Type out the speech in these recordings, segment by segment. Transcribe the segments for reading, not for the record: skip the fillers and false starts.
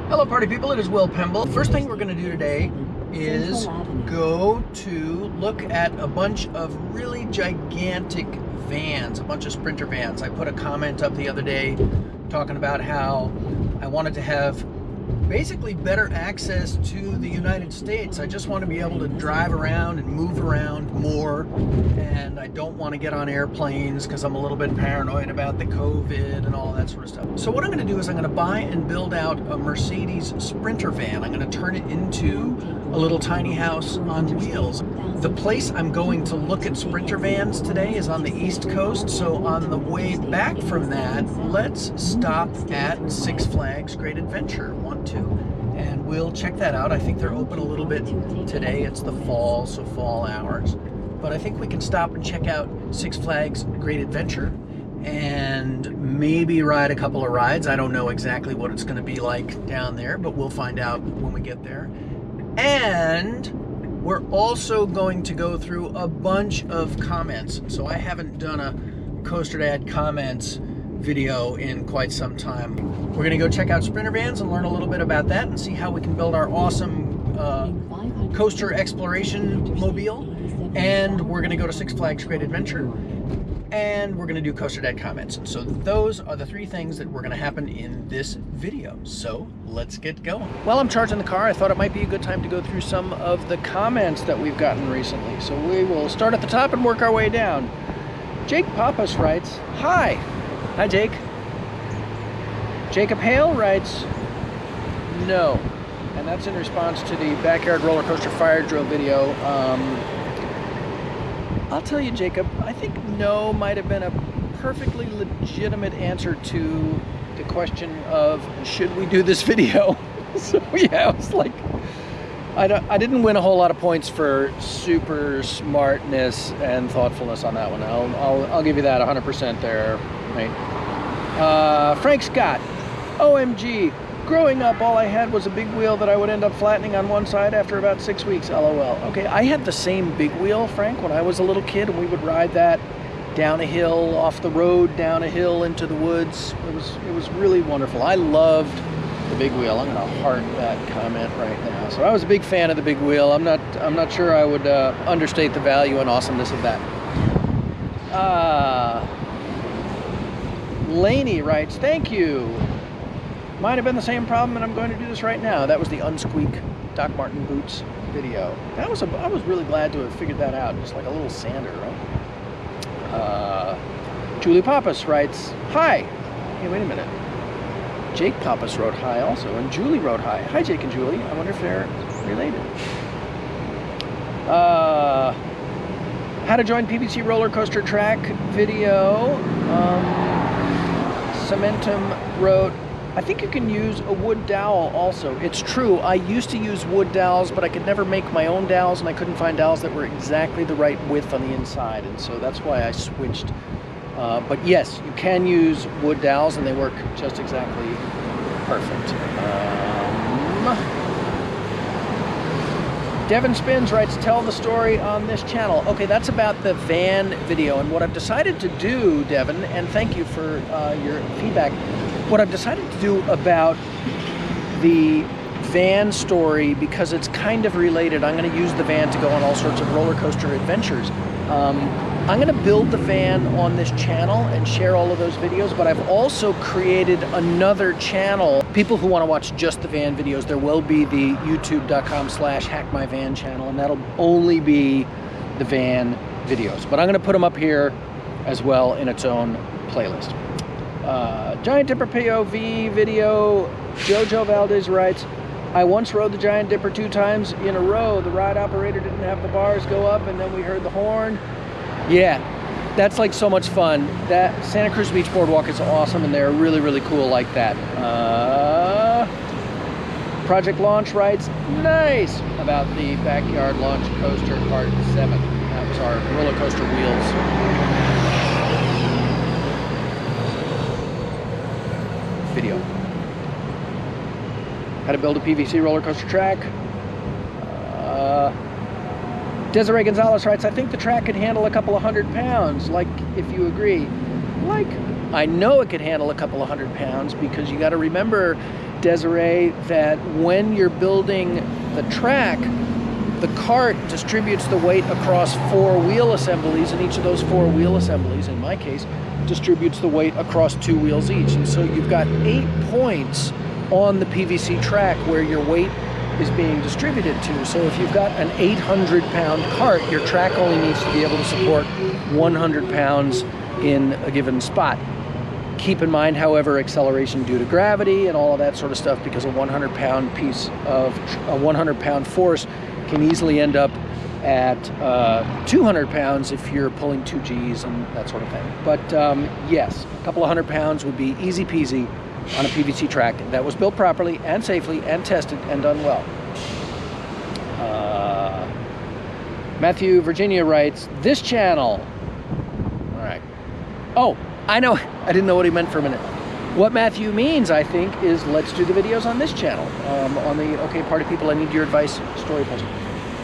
Hello party people, it is Will Pemble. First thing we're going to do today is go to look at a bunch of really gigantic vans, a bunch of Sprinter vans. I put a comment up the other day talking about how I wanted to have basically better access to the United States. I just want to be able to drive around and move around more, and I don't want to get on airplanes because I'm a little bit paranoid about the COVID and all that sort of stuff. So what I'm going to do is I'm going to buy and build out a Mercedes Sprinter van. I'm going to turn it into a little tiny house on wheels. The place I'm going to look at Sprinter vans today is on the East Coast, so on the way back from that, let's stop at Six Flags Great Adventure. And we'll check that out. I think they're open a little bit today. It's the fall, so fall hours. But I think we can stop and check out Six Flags Great Adventure and maybe ride a couple of rides. I don't know exactly what it's going to be like down there, but we'll find out when we get there. And we're also going to go through a bunch of comments. So I haven't done a CoasterDad comments video in quite some time. We're going to go check out Sprinter vans and learn a little bit about that and see how we can build our awesome coaster exploration mobile. And we're going to go to Six Flags Great Adventure, and we're going to do CoasterDad comments. So those are the three things that were going to happen in this video. So let's get going. While I'm charging the car, I thought it might be a good time to go through some of the comments that we've gotten recently. So we will start at the top and work our way down. Jake Pappas writes, "Hi." Hi, Jake. Jacob Hale writes, "No." And that's in response to the backyard roller coaster fire drill video. I'll tell you, Jacob, I think no might have been a perfectly legitimate answer to the question of, should we do this video? So yeah, I was like, I didn't win a whole lot of points for super smartness and thoughtfulness on that one. I'll give you that 100% there, mate. Frank Scott, OMG, growing up all I had was a big wheel that I would end up flattening on one side after about 6 weeks, LOL. Okay, I had the same big wheel, Frank, when I was a little kid, and we would ride that down a hill, off the road, down a hill, into the woods. It was really wonderful. I loved the big wheel. I'm gonna heart that comment right now. So I was a big fan of the big wheel. I'm not sure I would understate the value and awesomeness of that. Laney writes, "Thank you. Might have been the same problem, and I'm going to do this right now." That was the unsqueak Doc Martin boots video. I was really glad to have figured that out. Just like a little sander, right? Julie Pappas writes, "Hi." Hey, wait a minute. Jake Pappas wrote hi also, and Julie wrote hi. Hi, Jake and Julie. I wonder if they're related. How to join PVC roller coaster track video. Cementum wrote, "I think you can use a wood dowel also." It's true, I used to use wood dowels, but I could never make my own dowels, and I couldn't find dowels that were exactly the right width on the inside, and so that's why I switched. But yes, you can use wood dowels, and they work just exactly perfect. Devin Spins writes, "Tell the story on this channel." Okay, that's about the van video, and what I've decided to do, Devin, and thank you for your feedback, what I've decided to do about the van story, because it's kind of related, I'm going to use the van to go on all sorts of roller coaster adventures. I'm going to build the van on this channel and share all of those videos, but I've also created another channel. People who want to watch just the van videos, there will be the youtube.com/hackmyvan channel, and that'll only be the van videos. But I'm going to put them up here as well in its own playlist. Giant Dipper POV video, Jojo Valdez writes, "I once rode the Giant Dipper 2 times in a row. The ride operator didn't have the bars go up, and then we heard the horn." Yeah, that's like so much fun. That Santa Cruz Beach Boardwalk is awesome, and they're really, really cool like that. Project Launch writes, "Nice," about the backyard launch coaster part 7. That was our roller coaster wheels video. How to build a PVC roller coaster track. Desiree Gonzalez writes, "I think the track could handle a couple of 100 pounds, like, if you agree." Like, I know it could handle a couple of 100 pounds, because you got to remember Desiree, that when you're building the track, the cart distributes the weight across 4 wheel assemblies, and each of those 4 wheel assemblies, in my case, distributes the weight across 2 wheels each. And so you've got 8 points on the PVC track where your weight is being distributed to. So if you've got an 800-pound cart, your track only needs to be able to support 100 pounds in a given spot. Keep in mind, however, acceleration due to gravity and all of that sort of stuff, because a 100-pound piece of a 100-pound force can easily end up at 200 pounds if you're pulling 2 Gs and that sort of thing. But yes, a couple of 100 pounds would be easy peasy on a PVC track that was built properly and safely and tested and done well. Matthew Virginia writes, this channel. All right. Oh, I know. I didn't know what he meant for a minute. What Matthew means, I think, is let's do the videos on this channel. On the Okay Party People, I Need Your Advice story post.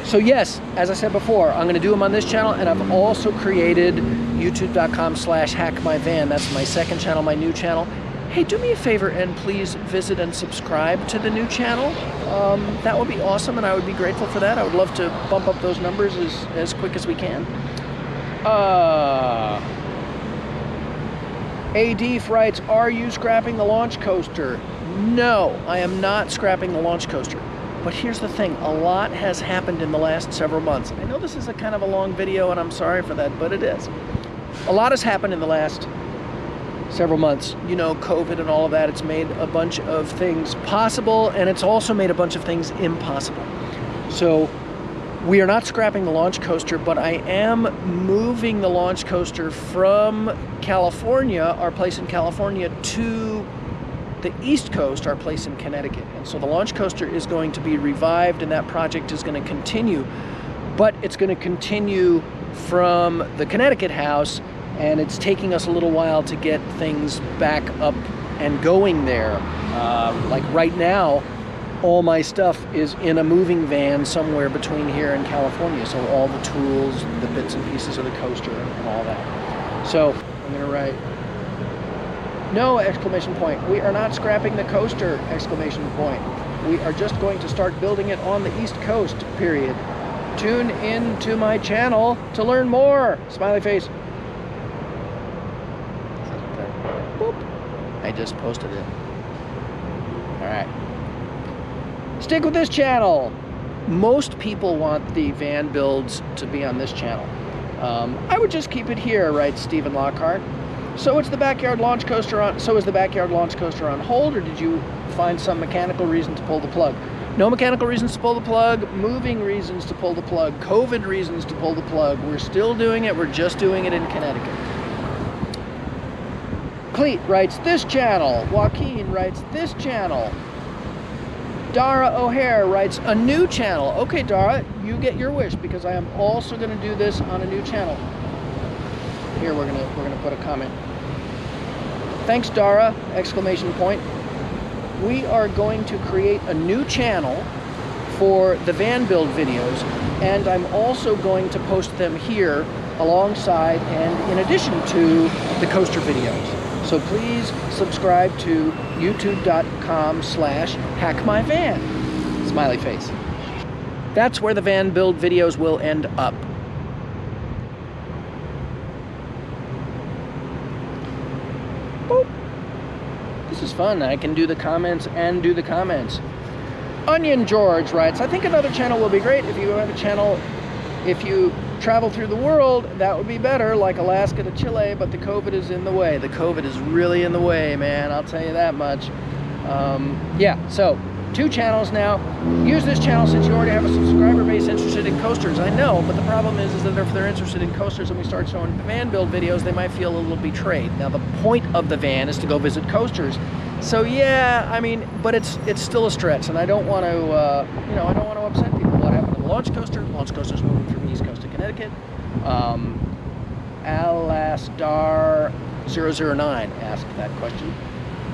So yes, as I said before, I'm going to do them on this channel, and I've also created youtube.com/hackmyvan. That's my second channel, my new channel. Hey, do me a favor and please visit and subscribe to the new channel. That would be awesome, and I would be grateful for that. I would love to bump up those numbers as quick as we can. ADF writes, are you scrapping the launch coaster? No, I am not scrapping the launch coaster. But here's the thing, a lot has happened in the last several months. I know this is a kind of a long video, and I'm sorry for that, but it is. A lot has happened in the last several months. You know, COVID and all of that, it's made a bunch of things possible, and it's also made a bunch of things impossible. So we are not scrapping the launch coaster, but I am moving the launch coaster from California, our place in California, to the East Coast, our place in Connecticut. And so the launch coaster is going to be revived, and that project is going to continue, but it's going to continue from the Connecticut house, and it's taking us a little while to get things back up and going there. Like right now, all my stuff is in a moving van somewhere between here and California. So all the tools, the bits and pieces of the coaster and all that. So I'm gonna write, no, exclamation point. We are not scrapping the coaster, exclamation point. We are just going to start building it on the East Coast, period. Tune in to my channel to learn more. Smiley face. Boop. I just posted it. All right. Stick with this channel. Most people want the van builds to be on this channel. I would just keep it here, writes Stephen Lockhart. So it's the backyard launch coaster on. So is the backyard launch coaster on hold, or did you find some mechanical reason to pull the plug? No mechanical reasons to pull the plug. Moving reasons to pull the plug. COVID reasons to pull the plug. We're still doing it. We're just doing it in Connecticut. Cleet writes this channel. Joaquin writes this channel. Dara O'Hare writes a new channel. Okay, Dara, you get your wish, because I am also going to do this on a new channel. Here, we're gonna put a comment. Thanks, Dara! Exclamation point. We are going to create a new channel for the van build videos, and I'm also going to post them here alongside and in addition to the coaster videos. So please subscribe to youtube.com/hackmyvan. Smiley face. That's where the van build videos will end up. Boop. This is fun. I can do the comments and do the comments. Onion George writes, I think another channel will be great. If you have a channel, if you travel through the world, that would be better, like Alaska to Chile, but the COVID is in the way. The COVID is really in the way, man. I'll tell you that much. Yeah, so 2 channels now. Use this channel since you already have a subscriber base interested in coasters. I know, but the problem is that if they're interested in coasters and we start showing van build videos, they might feel a little betrayed. Now, the point of the van is to go visit coasters. So yeah, I mean, but it's still a stretch, and I don't want to, you know, I don't want to upset people. What happened to the launch coaster? Launch coaster's moving from the East Coast to Connecticut. Alastar009 asked that question.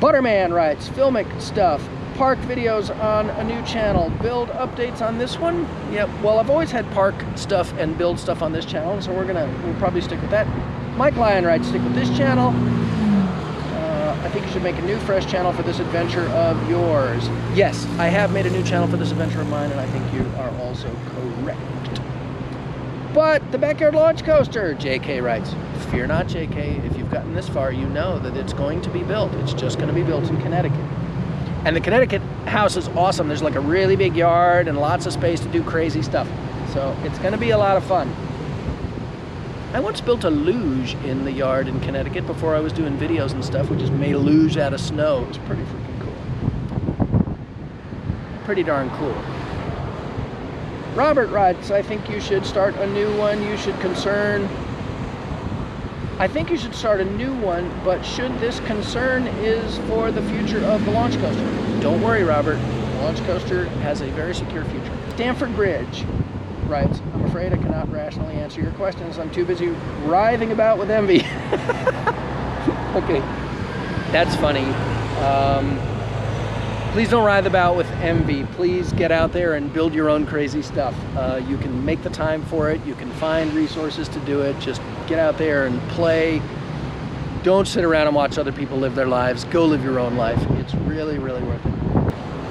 Butterman writes, filmic stuff, park videos on a new channel, build updates on this one. Yep, well, I've always had park stuff and build stuff on this channel, so we'll probably stick with that. Mike Lyon writes, stick with this channel. I think you should make a new, fresh channel for this adventure of yours. Yes, I have made a new channel for this adventure of mine, and I think you are also correct. But the backyard launch coaster, JK writes, fear not, JK. If you've gotten this far, you know that it's going to be built. It's just going to be built in Connecticut. And the Connecticut house is awesome. There's like a really big yard and lots of space to do crazy stuff. So it's going to be a lot of fun. I once built a luge in the yard in Connecticut before I was doing videos and stuff. We just made a luge out of snow. It was pretty freaking cool. Pretty darn cool. Robert writes, I think you should start a new one. I think you should start a new one, but should this concern is for the future of the launch coaster. Don't worry, Robert. The launch coaster has a very secure future. Stanford Bridge writes, I'm afraid I cannot rationally answer your questions. I'm too busy writhing about with envy. Okay, that's funny. Please don't writhe about with envy. Please get out there and build your own crazy stuff. You can make the time for it. You can find resources to do it. Just get out there and play. Don't sit around and watch other people live their lives. Go live your own life. It's really, really worth it.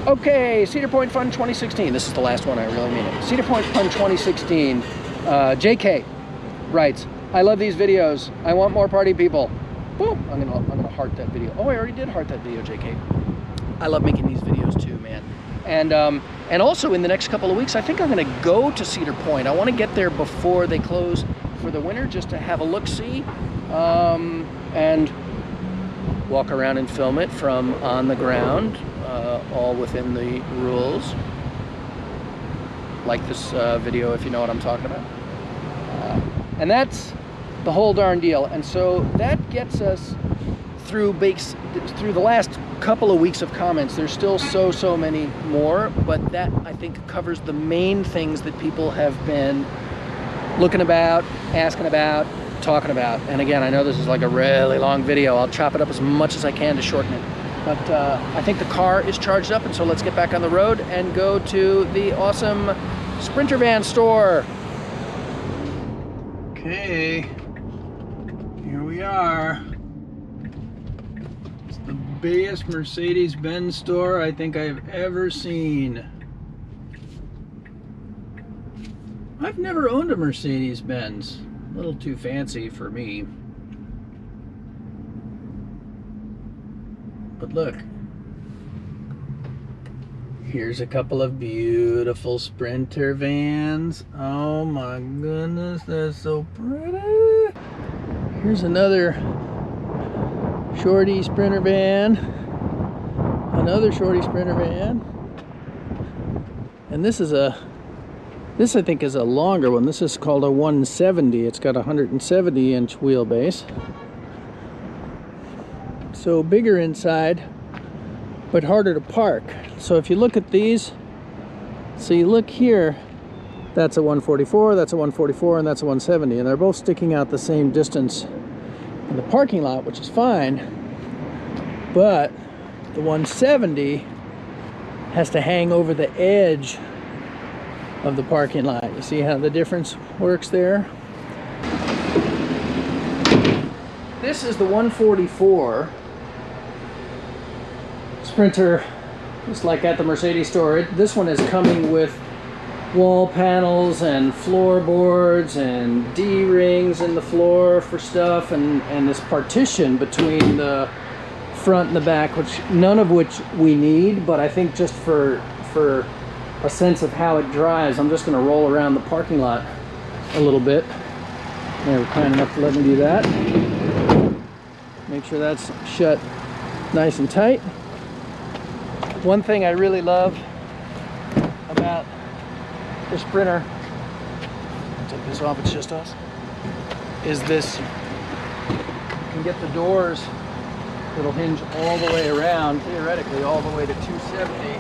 Okay, Cedar Point Fun 2016. This is the last one, I really mean it. Cedar Point Fun 2016. JK writes, I love these videos. I want more party people. Boom. I'm gonna heart that video. Oh, I already did heart that video, JK. I love making these videos too, man. And also in the next couple of weeks, I think I'm gonna go to Cedar Point. I wanna get there before they close for the winter, just to have a look-see and walk around and film it from on the ground. All within the rules, like this video, if you know what I'm talking about. And that's the whole darn deal. And so that gets us through the last couple of weeks of comments. There's still so many more, but that I think covers the main things that people have been looking about, asking about, talking about. And again, I know this is like a really long video. I'll chop it up as much as I can to shorten it. But I think the car is charged up, and so let's get back on the road and go to the awesome Sprinter van store. Okay, here we are. It's the biggest Mercedes-Benz store I think I've ever seen. I've never owned a Mercedes-Benz. A little too fancy for me. But look, here's a couple of beautiful Sprinter vans. Oh my goodness, they're so pretty. Here's another shorty Sprinter van. Another shorty Sprinter van. And this I think is a longer one. This is called a 170. It's got a 170-inch wheelbase. So bigger inside, but harder to park. So if you look at these, so you look here, that's a 144, that's a 144, and that's a 170, and they're both sticking out the same distance in the parking lot, which is fine, but the 170 has to hang over the edge of the parking lot. You see how the difference works there? This is the 144 Sprinter, just like at the Mercedes store. This one is coming with wall panels and floorboards and D-rings in the floor for stuff, and this partition between the front and the back, which none of which we need, but I think just for a sense of how it drives, I'm just going to roll around the parking lot a little bit. They were kind enough to let me do that. Make sure that's shut nice and tight. One thing I really love about the Sprinter, take this off, it's just us, is this, you can get the doors, it'll hinge all the way around, theoretically all the way to 270.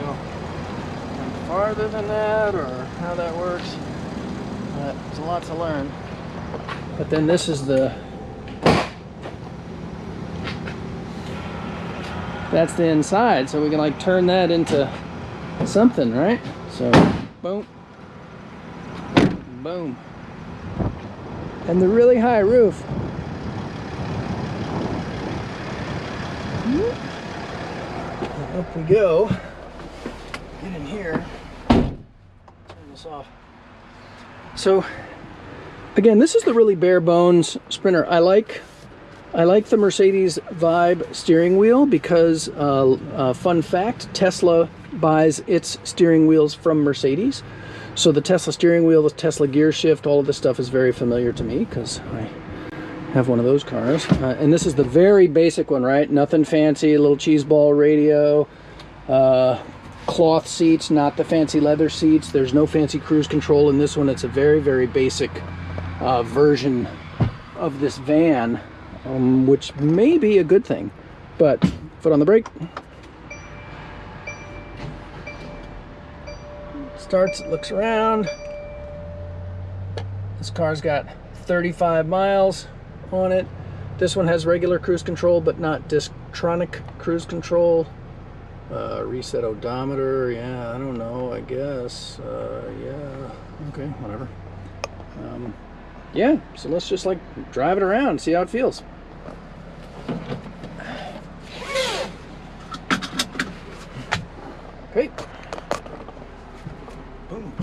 Go farther than that, or how that works. There's a lot to learn. But then this is that's the inside, so we can like turn that into something, right? So boom, boom. And the really high roof And up we go. Get in here. Turn this off. So, again, this is the really bare bones Sprinter. I like the Mercedes Vibe steering wheel because, fun fact, Tesla buys its steering wheels from Mercedes. So the Tesla steering wheel, the Tesla gear shift, all of this stuff is very familiar to me because I have one of those cars. And this is the very basic one, right? Nothing fancy, a little cheese ball radio, cloth seats, not the fancy leather seats. There's no fancy cruise control in this one. It's a very, very basic version of this van, which may be a good thing. But foot on the brake. Starts, it looks around. This car's got 35 miles on it. This one has regular cruise control, but not Distronic cruise control. Reset odometer, yeah, I don't know, I guess. Yeah, okay, whatever. Yeah, so let's just like drive it around, see how it feels. Okay. Boom.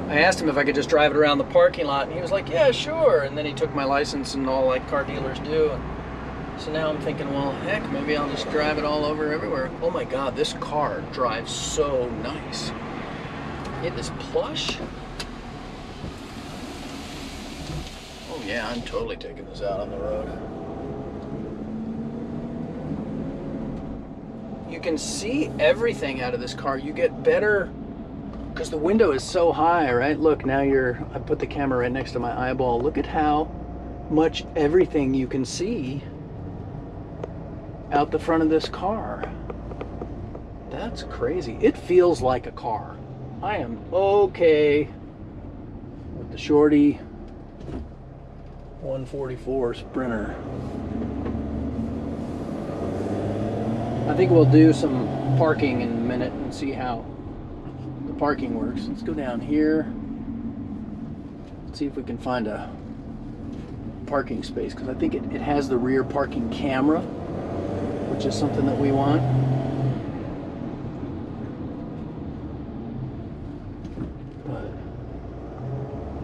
I asked him if I could just drive it around the parking lot, and he was like, yeah, sure. And then he took my license and all like car dealers do. And so now I'm thinking, well, heck, maybe I'll just drive it all over everywhere. Oh my God, this car drives so nice. It is plush. Oh yeah, I'm totally taking this out on the road. You can see everything out of this car. You get better because the window is so high, right? Look, now I put the camera right next to my eyeball. Look at how much everything you can see out the front of this car. That's crazy. It feels like a car. I am okay with the shorty 144 Sprinter. I think we'll do some parking in a minute and see how the parking works. Let's go down here. Let's see if we can find a parking space, because I think it has the rear parking camera, which is something that we want.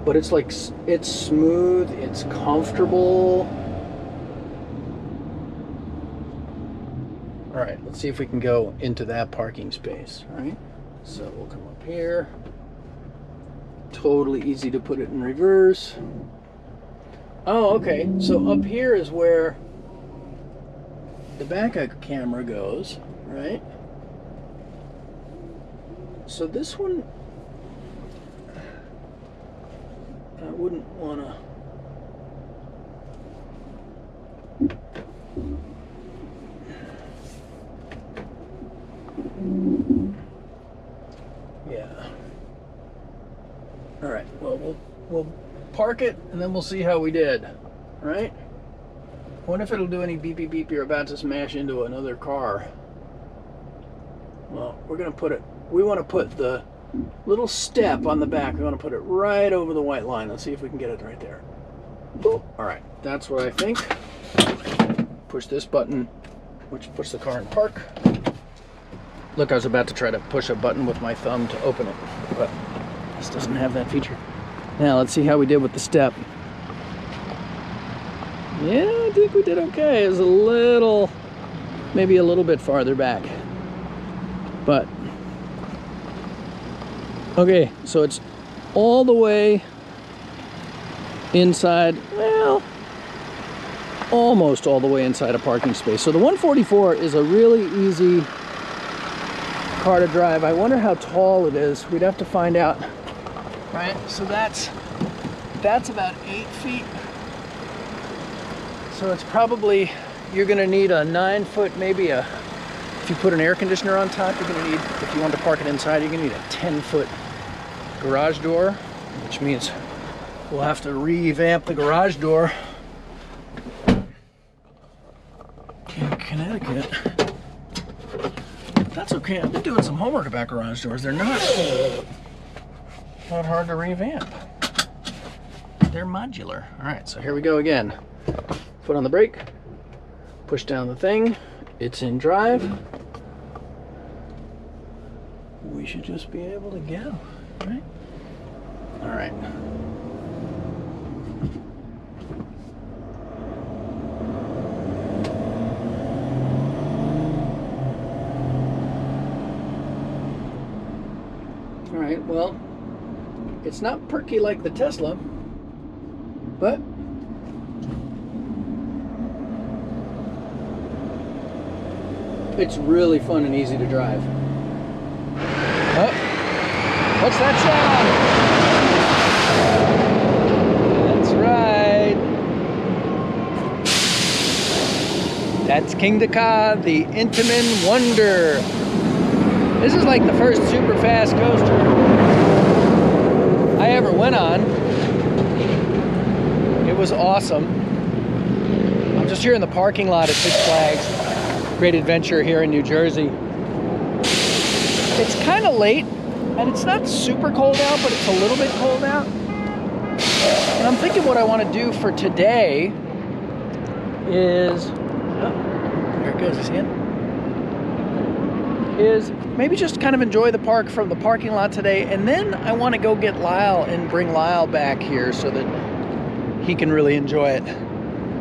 But it's like, it's smooth, it's comfortable. All right, let's see if we can go into that parking space, all right? So we'll come up here. Totally easy to put it in reverse. Oh, okay, so up here is where the backup camera goes, right? So this one, I wouldn't want to. Yeah. All right. Well, we'll park it and then we'll see how we did. All right. What if it'll do any beep beep beep? You're about to smash into another car. Well, we're gonna put it. We want to put the little step on the back. We want to put it right over the white line. Let's see if we can get it right there. Boop. All right. That's what I think. Push this button, which puts the car in park. Look, I was about to try to push a button with my thumb to open it, but this doesn't have that feature. Now, let's see how we did with the step. Yeah, I think we did okay. It was a little, maybe a little bit farther back. But, okay, so it's all the way inside, well, almost all the way inside a parking space. So the 144 is a really easy car to drive. I wonder how tall it is. We'd have to find out. Right, so that's about 8 feet. So it's probably, you're gonna need a 9-foot, maybe if you put an air conditioner on top, you're gonna need, if you want to park it inside, you're gonna need a 10-foot garage door, which means we'll have to revamp the garage door in Connecticut. That's okay. I've been doing some homework about garage doors. They're not hard to revamp. they're modular. All right, so here we go again. Foot on the brake, push down the thing, it's in drive. We should just be able to go, right? All right. All right, well, it's not perky like the Tesla, but it's really fun and easy to drive. Oh, what's that sound? That's right. That's Kingda, the Intamin Wonder. This is like the first super fast coaster I ever went on. It was awesome. I'm just here in the parking lot at Six Flags Great Adventure here in New Jersey. It's kind of late and it's not super cold out, but it's a little bit cold out. And I'm thinking what I want to do for today is, oh, there it goes, you see it? Is maybe just kind of enjoy the park from the parking lot today, and then I want to go get Lyle and bring Lyle back here so that he can really enjoy it.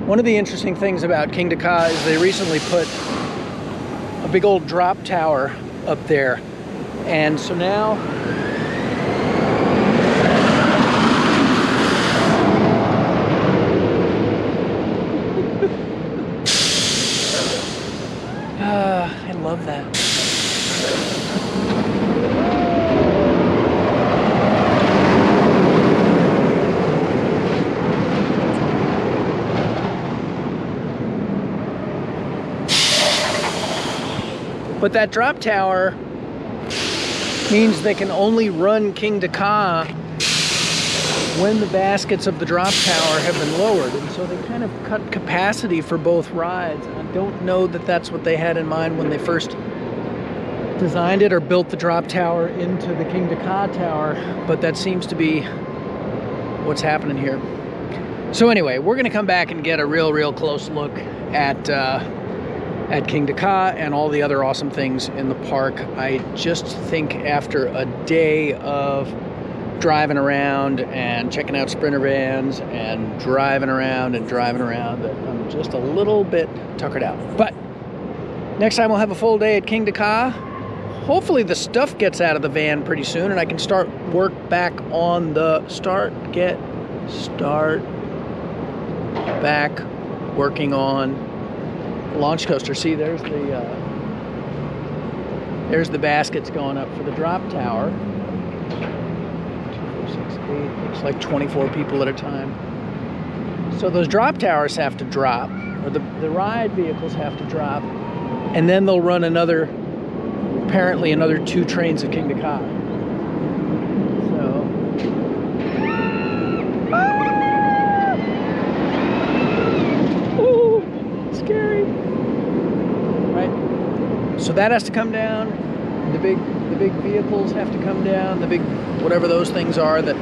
One of the interesting things about Kingda is they recently put a big old drop tower up there, and so now I love that. But that drop tower means they can only run Kingda when the baskets of the drop tower have been lowered. And so they kind of cut capacity for both rides. I don't know that that's what they had in mind when they first designed it or built the drop tower into the Kingda tower, but that seems to be what's happening here. So anyway, we're gonna come back and get a real close look at Kingda and all the other awesome things in the park. I just think after a day of driving around and checking out sprinter vans and driving around that I'm just a little bit tuckered out. But next time we'll have a full day at Kingda. Hopefully the stuff gets out of the van pretty soon and I can start work back on the back working on launch coaster. See, there's the baskets going up for the drop tower. 2, 4, 6, 8. Looks like 24 people at a time. So those drop towers have to drop, or the ride vehicles have to drop, and then they'll run apparently another 2 trains of Kingda. So, ooh, scary. Right? So that has to come down. The big vehicles have to come down. The big, whatever those things are that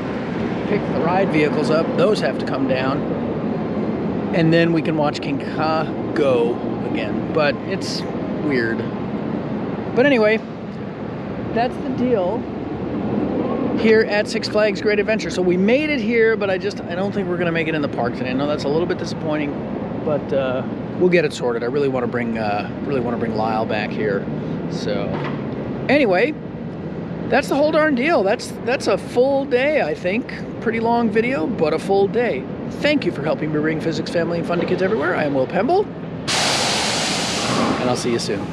pick the ride vehicles up, those have to come down. And then we can watch Kingda go again. But it's weird. But anyway, that's the deal here at Six Flags Great Adventure. So we made it here, but I don't think we're gonna make it in the park today. I know that's a little bit disappointing, but we'll get it sorted. I really want to bring Lyle back here. So anyway, that's the whole darn deal. That's a full day, I think. Pretty long video, but a full day. Thank you for helping me bring physics, family, and fun to kids everywhere. I am Will Pemble, and I'll see you soon.